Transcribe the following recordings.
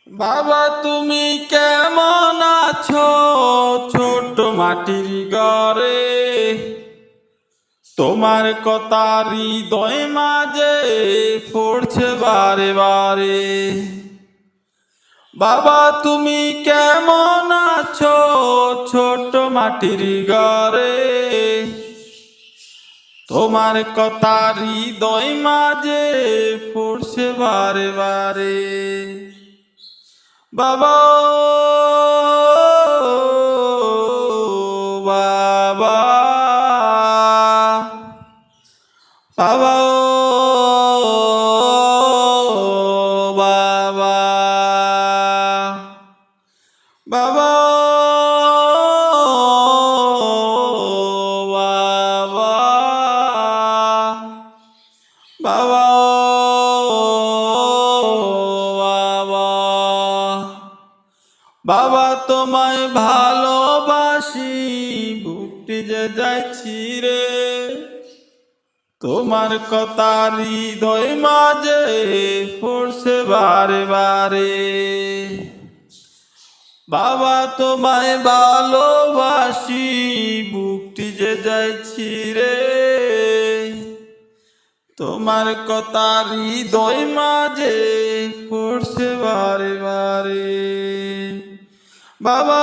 বাবা তুমি কেমন আছো? ছোট মাটির ঘরে তোমার কথা হৃদয় মাঝে পড়ছে বারে বারে। বাবা তুমি কেমন আছো? ছোট মাটির ঘরে তোমার কথা হৃদয় মাঝে পড়ছে বারে বারে। বাবা বাবা বাবা বাবা বাবা বাবা বাবা তোমায় ভালোবাসি, বুকটি যে যাচ্ছি রে, তোমার কথা হৃদয় মাঝে পড়ছে বারে বারে। বাবা তোমায় ভালোবাসি, বুকটি যে যাচ্ছি রে, তোমার কথা হৃদয় মাঝে পড়ছে বারে বারে। বাবা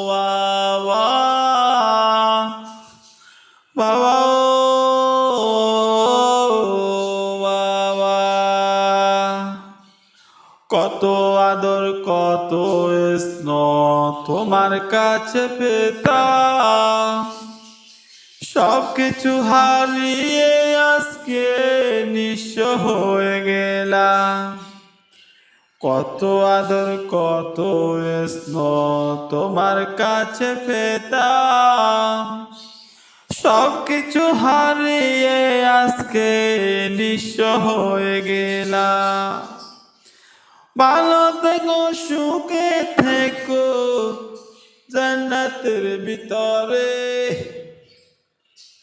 বাবা বাবা বাবা কত আদর কত স্নেহ তোমার কাছে পেতাম, সব কিছু হারিয়ে আজকে নিঃস্ব হয়ে গেলাম। কত আদর কত স্নেহ তোমার কাছে পেতাম, সব কিছু হারিয়ে আজকে নিঃস্ব হয়ে গেলাম। ভালো থেকো সুখে থেকো জান্নাতের ভিতরে,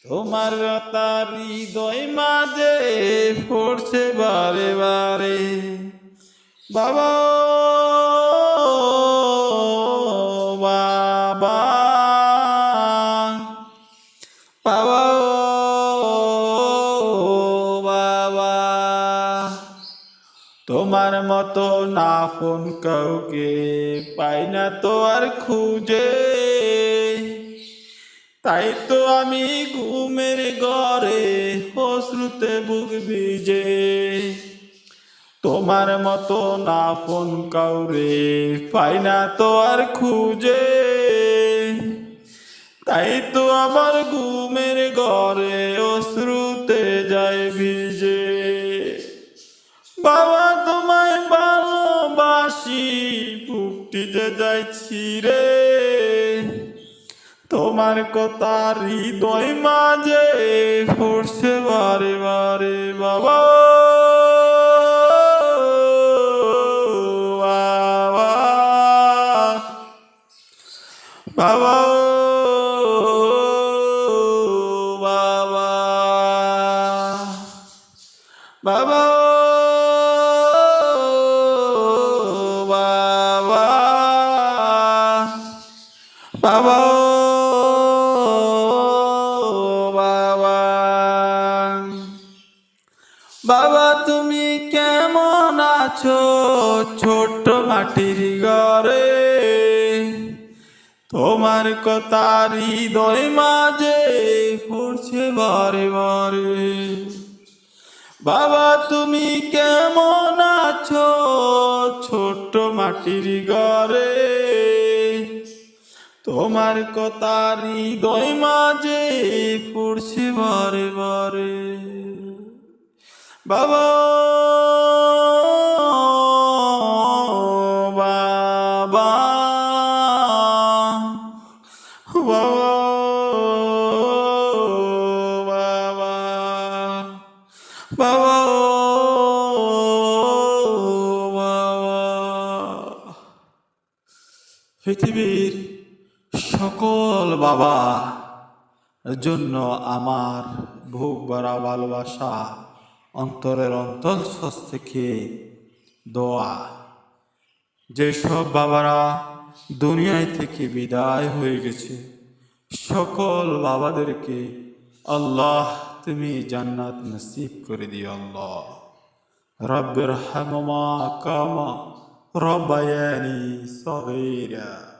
তোমার তার হৃদয় মাঝে পড়ছে বারে বারে। বাবা বাবা বাবা বাবা তোমার মতো না ফোন কাউকে পাই না তো আর খুঁজে, তাই তো আমি ঘুমের ঘরে অশ্রুতে বুক ভিজে। তোমার মতো না ফোন কাউরে পাই না তো আর খুঁজে, তাই তো আমার ঘুমের ঘরে অশ্রুতে যায় ভিজে। বাবা তোমায় ভালোবাসি, বুকটি যে যাচ্ছি রে, তোমার কথা হৃদয় মাঝে পড়ছে বারে বারে। বাবা বাবা বাবা বাবা বাবা বাবা বাবা তুমি কেমন আছো? ছোট্ট মাটির ঘরে তোমার কথা হৃদয় মাঝে পড়ছে বারে বারে। বাবা তুমি কেমন আছো? ছোট্ট মাটির ঘরে তোমার কথা হৃদয় মাঝে পড়ছে বারে বারে। বাবা বাবা বাবা বাবা বাবা পৃথিবীর সকল বাবার জন্য আমার বুক ভরা ভালোবাসা অন্তরের অন্তঃস্থ থেকে দোয়া। যেসব বাবারা দুনিয়ায় থেকে বিদায় হয়ে গেছে, সকল বাবাদেরকে আল্লাহ তুমি জান্নাত নসিব করে দিও আল্লাহ। রব্বির হামমা কামা রব্বায়ানি সগীরা।